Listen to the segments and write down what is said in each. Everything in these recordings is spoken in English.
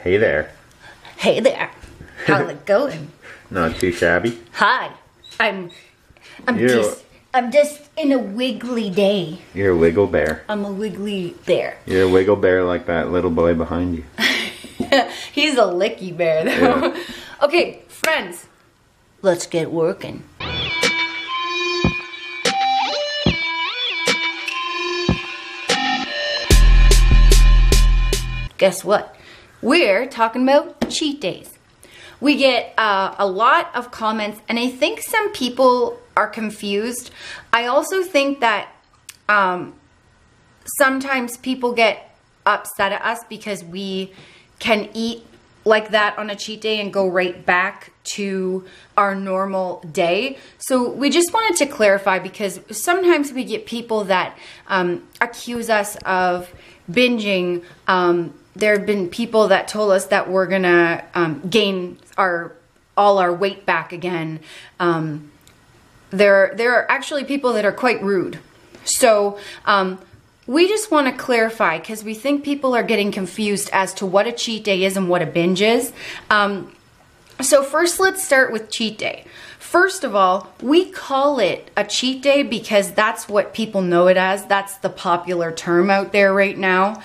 Hey there. Hey there. How's it going? Not too shabby. Hi. I'm just in a wiggly day. You're a wiggle bear. I'm a wiggly bear. You're a wiggle bear like that little boy behind you. He's a licky bear though. Yeah. Okay, friends. Let's get working. Guess what? We're talking about cheat days. We get a lot of comments, and I think some people are confused. I also think that sometimes people get upset at us because we can eat like that on a cheat day and go right back to our normal day. So we just wanted to clarify, because sometimes we get people that accuse us of binging. There have been people that told us that we're gonna gain all our weight back again. There are actually people that are quite rude. So we just want to clarify, because we think people are getting confused as to what a cheat day is and what a binge is. So first, let's start with cheat day. First of all, we call it a cheat day because that's what people know it as. That's the popular term out there right now.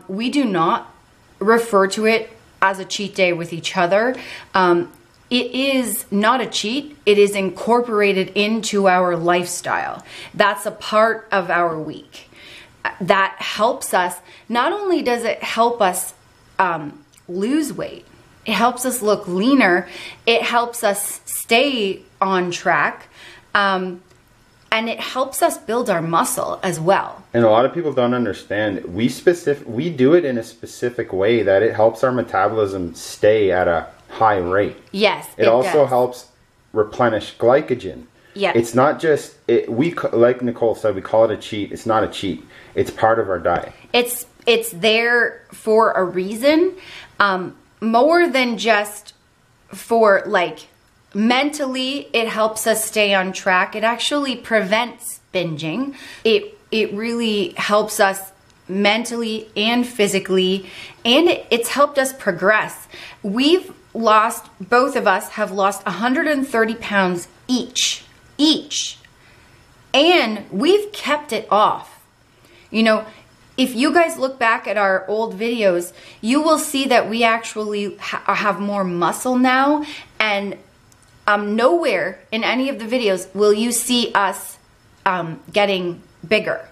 We do not refer to it as a cheat day with each other. It is not a cheat. It is incorporated into our lifestyle. That's a part of our week. That helps us. Not only does it help us lose weight, it helps us look leaner. It helps us stay on track. And it helps us build our muscle as well. And a lot of people don't understand. We do it in a specific way that it helps our metabolism stay at a high rate. Yes, it also helps replenish glycogen. Yeah. It's not just like Nicole said, we call it a cheat. It's not a cheat. It's part of our diet. It's there for a reason, more than just for like mentally. It helps us stay on track. It actually prevents binging. It really helps us mentally and physically, and it's helped us progress. Both of us have lost 130 pounds each, and we've kept it off. You know, if you guys look back at our old videos, you will see that we actually have more muscle now, and nowhere in any of the videos will you see us getting bigger.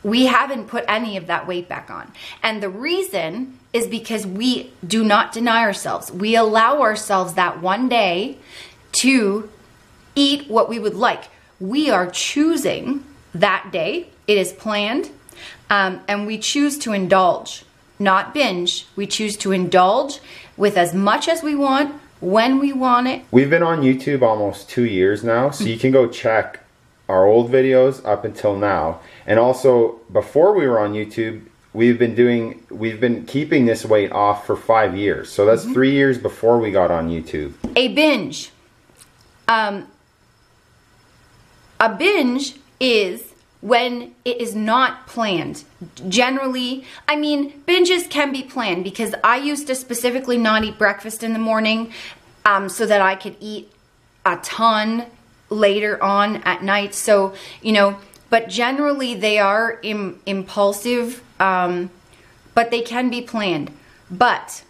We haven't put any of that weight back on. And the reason is because we do not deny ourselves. We allow ourselves that one day to eat what we would like. We are choosing that day. It is planned. And we choose to indulge, not binge. We choose to indulge with as much as we want, when we want it. We've been on YouTube almost 2 years now, so you can go check our old videos up until now. And also, before we were on YouTube, we've been keeping this weight off for 5 years. So that's 3 years before we got on YouTube. A binge. A binge is when it is not planned. Generally, I mean, binges can be planned, because I used to specifically not eat breakfast in the morning so that I could eat a ton later on at night. So, you know, but generally they are impulsive, but they can be planned. But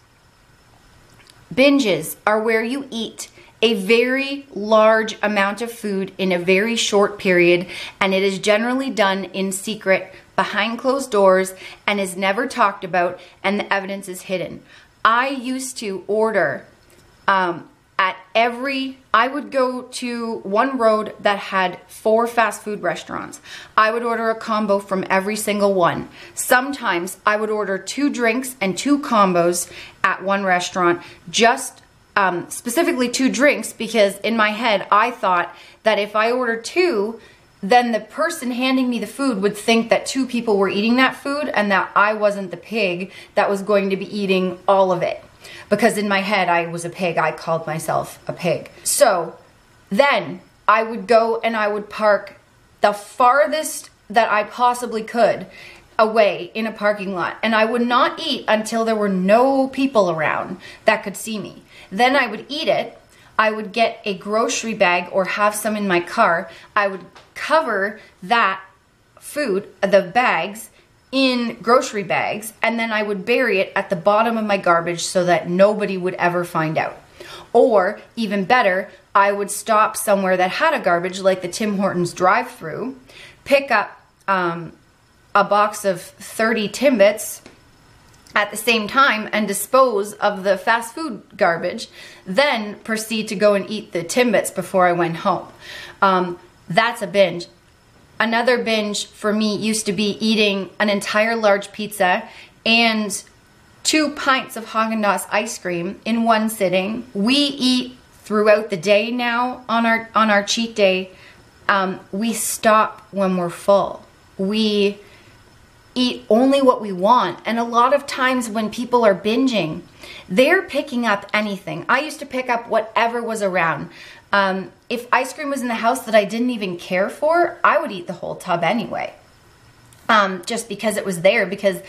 binges are where you eat a very large amount of food in a very short period, and it is generally done in secret behind closed doors and is never talked about, and the evidence is hidden. I used to order I would go to one road that had 4 fast food restaurants. I would order a combo from every single one. Sometimes I would order 2 drinks and 2 combos at one restaurant, just specifically 2 drinks, because in my head I thought that if I ordered 2, then the person handing me the food would think that 2 people were eating that food and that I wasn't the pig that was going to be eating all of it. Because in my head I was a pig. I called myself a pig. So then I would go and I would park the farthest that I possibly could away in a parking lot, and I would not eat until there were no people around that could see me. Then I would eat it. I would get a grocery bag or have some in my car. I would cover that food, the bags, in grocery bags, and then I would bury it at the bottom of my garbage so that nobody would ever find out. Or even better, I would stop somewhere that had a garbage, like the Tim Hortons drive-through, pick up a box of 30 Timbits at the same time and dispose of the fast food garbage, then proceed to go and eat the Timbits before I went home. That's a binge. Another binge for me used to be eating an entire large pizza and 2 pints of Haagen-Dazs ice cream in one sitting. We eat throughout the day now on our cheat day. We stop when we're full. We eat only what we want. And a lot of times when people are binging, they're picking up anything. I used to pick up whatever was around. If ice cream was in the house that I didn't even care for, I would eat the whole tub anyway. Just because it was there, because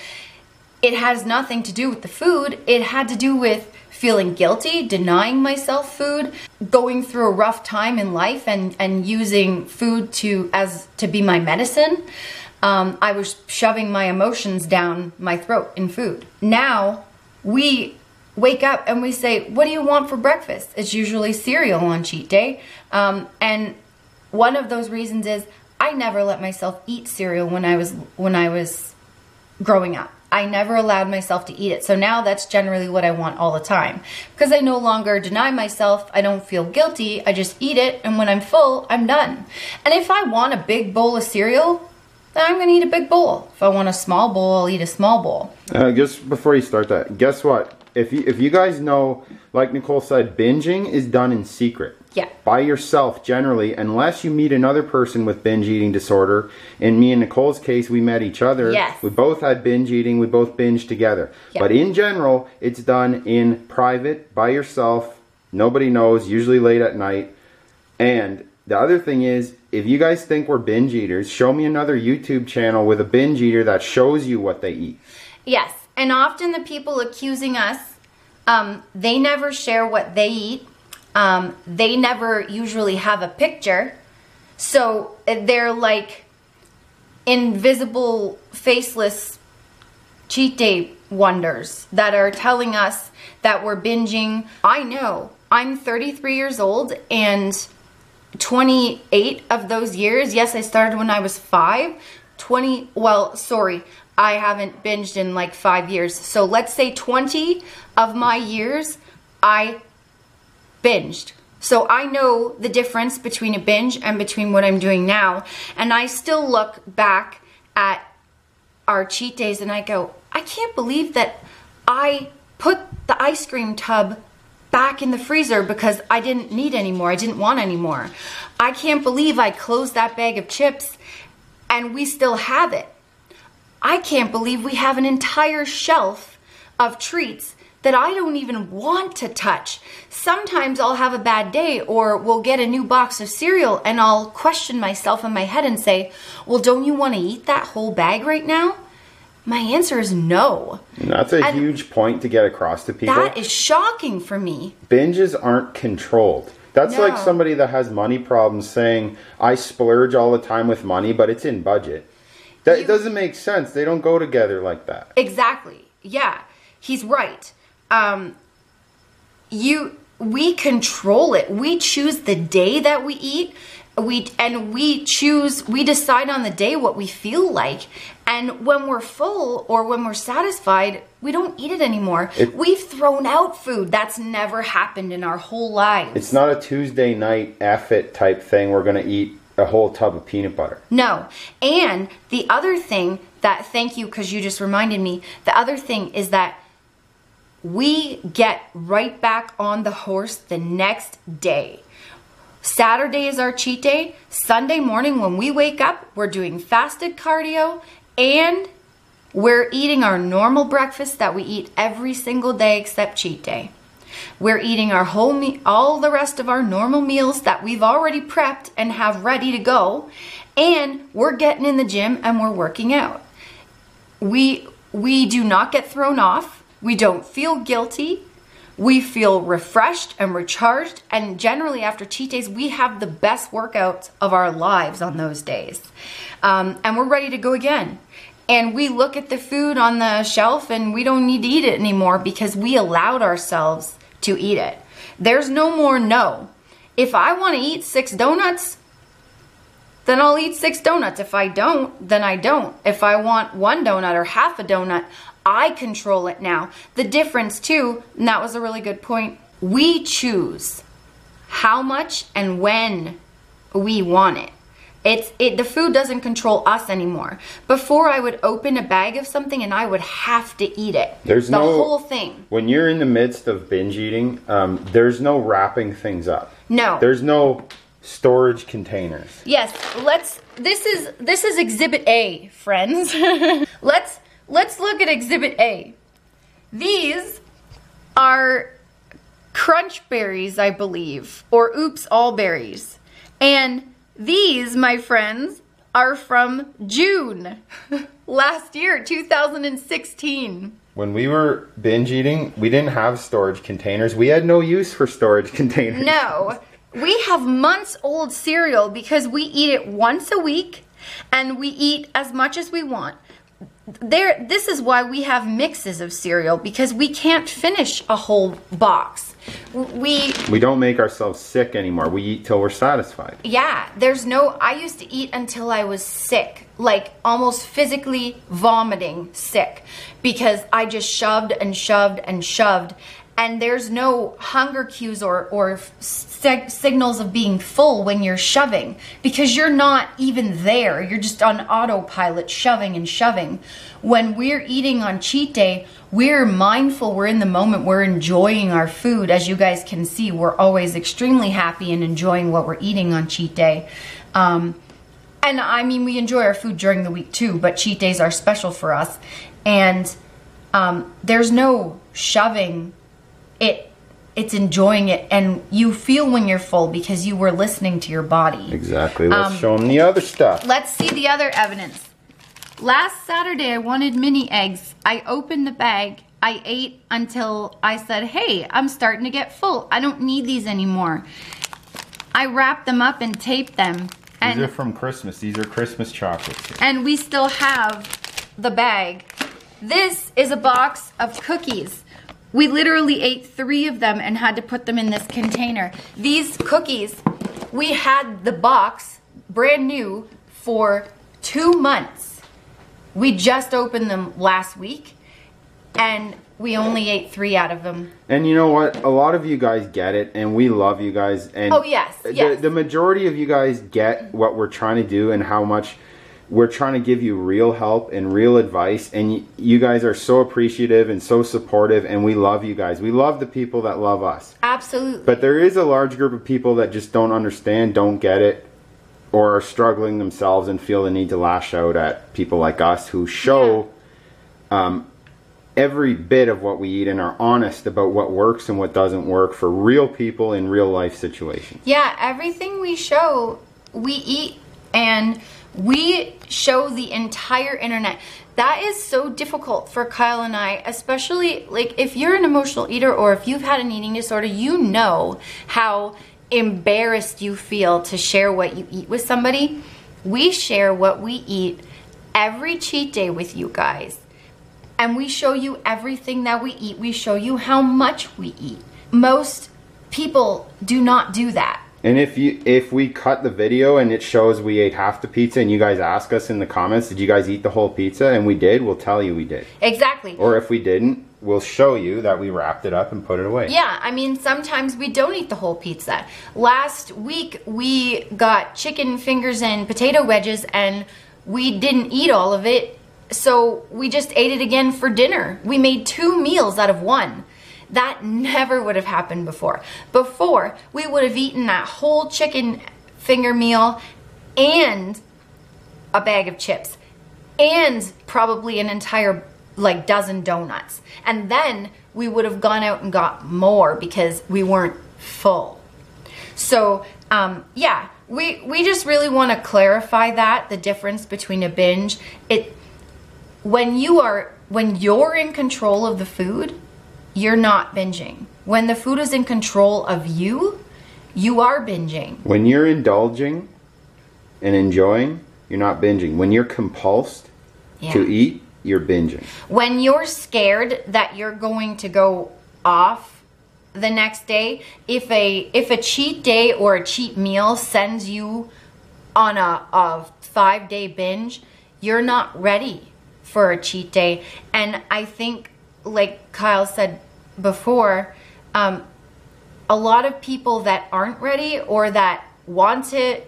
it has nothing to do with the food. It had to do with feeling guilty, denying myself food, going through a rough time in life and using food to be my medicine. I was shoving my emotions down my throat in food. Now we wake up and we say, what do you want for breakfast? It's usually cereal on cheat day. And one of those reasons is I never let myself eat cereal when I was growing up. I never allowed myself to eat it. So now that's generally what I want all the time. Because I no longer deny myself. I don't feel guilty. I just eat it. And when I'm full, I'm done. And if I want a big bowl of cereal, then I'm going to eat a big bowl. If I want a small bowl, I'll eat a small bowl. Just before you start that, guess what? If you guys know, like Nicole said, binging is done in secret. Yeah. By yourself, generally, unless you meet another person with binge eating disorder. In me and Nicole's case, we met each other. Yes. We both had binge eating. We both binged together. Yeah. But in general, it's done in private, by yourself. Nobody knows, usually late at night. And the other thing is, if you guys think we're binge eaters, show me another YouTube channel with a binge eater that shows you what they eat. Yes. And often the people accusing us, they never share what they eat. They never usually have a picture. So they're like invisible, faceless cheat day wonders that are telling us that we're binging. I know. I'm 33 years old, and 28 of those years, yes, I started when I was 5. I haven't binged in like 5 years. So let's say 20 of my years, I binged. So I know the difference between a binge and between what I'm doing now. And I still look back at our cheat days and I go, I can't believe that I put the ice cream tub back in the freezer because I didn't need any more. I didn't want any more. I can't believe I closed that bag of chips and we still have it. I can't believe we have an entire shelf of treats that I don't even want to touch. Sometimes I'll have a bad day, or we'll get a new box of cereal and I'll question myself in my head and say, well, don't you want to eat that whole bag right now? My answer is no. And that's a huge point to get across to people. That is shocking for me. Binges aren't controlled. That's like somebody that has money problems saying, I splurge all the time with money, but it's in budget. It doesn't make sense. They don't go together like that. Exactly. Yeah, he's right. We control it. We choose the day that we eat. We decide on the day what we feel like. And when we're full or when we're satisfied, we don't eat it anymore. We've thrown out food. That's never happened in our whole lives. It's not a Tuesday night F-it type thing. We're going to eat a whole tub of peanut butter. No. And the other thing that, thank you, because you just reminded me, the other thing is that we get right back on the horse the next day. Saturday is our cheat day. Sunday morning when we wake up, we're doing fasted cardio and we're eating our normal breakfast that we eat every single day except cheat day. We're eating our all the rest of our normal meals that we've already prepped and have ready to go. And we're getting in the gym and we're working out. we do not get thrown off. We don't feel guilty. We feel refreshed and recharged, and generally after cheat days, we have the best workouts of our lives on those days. And we're ready to go again. And we look at the food on the shelf and we don't need to eat it anymore because we allowed ourselves to eat it. There's no more no. If I want to eat 6 donuts, then I'll eat 6 donuts. If I don't, then I don't. If I want 1 donut or half a donut, I control it now. The difference too, and that was a really good point, we choose how much and when we want it. The food doesn't control us anymore. Before, I would open a bag of something and I would have to eat it. There's the whole thing. When you're in the midst of binge eating, there's no wrapping things up. No. There's no storage containers. Yes, this is Exhibit A, friends. Let's look at Exhibit A. These are crunch berries, I believe, or oops, all berries. And these, my friends, are from June last year, 2016. When we were binge eating, we didn't have storage containers. We had no use for storage containers. No. We have months old cereal because we eat it once a week and we eat as much as we want. This is why we have mixes of cereal, because we can't finish a whole box. We don't make ourselves sick anymore. We eat till we're satisfied. Yeah, I used to eat until I was sick, like almost physically vomiting sick, because I just shoved and shoved and shoved. And there's no hunger cues or signals of being full when you're shoving, because you're not even there. You're just on autopilot, shoving and shoving. When we're eating on cheat day, we're mindful, we're in the moment, we're enjoying our food. As you guys can see, we're always extremely happy and enjoying what we're eating on cheat day. And I mean, we enjoy our food during the week too, but cheat days are special for us. And there's no shoving. It's enjoying it, and you feel when you're full because you were listening to your body. Exactly. Let's show them the other stuff. Let's see the other evidence. Last Saturday, I wanted mini eggs. I opened the bag. I ate until I said, hey, I'm starting to get full. I don't need these anymore. I wrapped them up and taped them. These are from Christmas. These are Christmas chocolates. And we still have the bag. This is a box of cookies. We literally ate 3 of them and had to put them in this container. These cookies, we had the box brand new for 2 months. We just opened them last week and we only ate 3 out of them. And you know what? A lot of you guys get it, and we love you guys. And oh, yes, yes. The majority of you guys get what we're trying to do and how much we're trying to give you real help and real advice, and you guys are so appreciative and so supportive, and we love you guys. We love the people that love us. Absolutely. But there is a large group of people that just don't understand, don't get it, or are struggling themselves and feel the need to lash out at people like us who show every bit of what we eat and are honest about what works and what doesn't work for real people in real life situations. Yeah, everything we show, we eat, and we show the entire internet. That is so difficult for Kyle and I, especially like if you're an emotional eater or if you've had an eating disorder, you know how embarrassed you feel to share what you eat with somebody. We share what we eat every cheat day with you guys. And we show you everything that we eat. We show you how much we eat. Most people do not do that. And if we cut the video and it shows we ate half the pizza and you guys ask us in the comments, did you guys eat the whole pizza? And we did, we'll tell you we did. Exactly. Or if we didn't, we'll show you that we wrapped it up and put it away. Yeah, I mean, sometimes we don't eat the whole pizza. Last week, we got chicken fingers and potato wedges and we didn't eat all of it. So we just ate it again for dinner. We made 2 meals out of 1. That never would have happened before. Before, we would have eaten that whole chicken finger meal and a bag of chips and probably an entire like dozen donuts. And then we would have gone out and got more because we weren't full. So yeah, we just really want to clarify that, the difference between a binge. when you're in control of the food, you're not binging. When the food is in control of you, you are binging. When you're indulging and enjoying, you're not binging. When you're compulsed to eat, you're binging. When you're scared that you're going to go off the next day, if a cheat day or a cheat meal sends you on a 5-day binge, you're not ready for a cheat day. And I think, like Kyle said before, a lot of people that aren't ready or that want to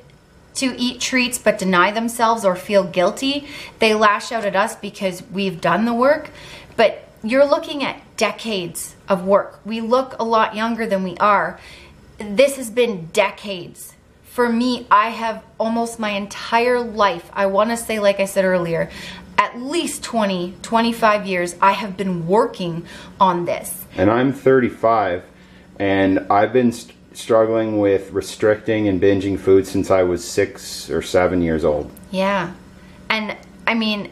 eat treats but deny themselves or feel guilty, they lash out at us because we've done the work. But you're looking at decades of work. We look a lot younger than we are. This has been decades. For me, I have almost my entire life, I want to say, like I said earlier, at least 20, 25 years, I have been working on this. And I'm 35, and I've been struggling with restricting and binging food since I was 6 or 7 years old. Yeah. And I mean,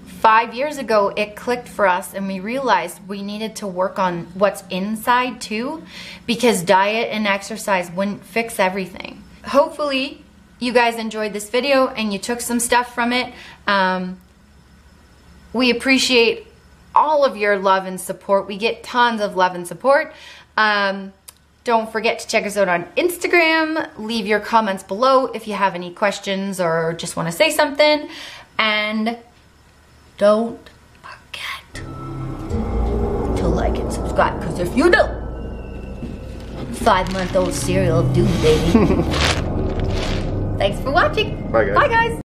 5 years ago, it clicked for us and we realized we needed to work on what's inside too, because diet and exercise wouldn't fix everything. Hopefully, you guys enjoyed this video and you took some stuff from it. We appreciate all of your love and support. We get tons of love and support. Don't forget to check us out on Instagram. Leave your comments below if you have any questions or just want to say something. And don't forget to like and subscribe, because if you don't, 5-month-old cereal will do, baby. Thanks for watching. Bye, guys. Bye, guys.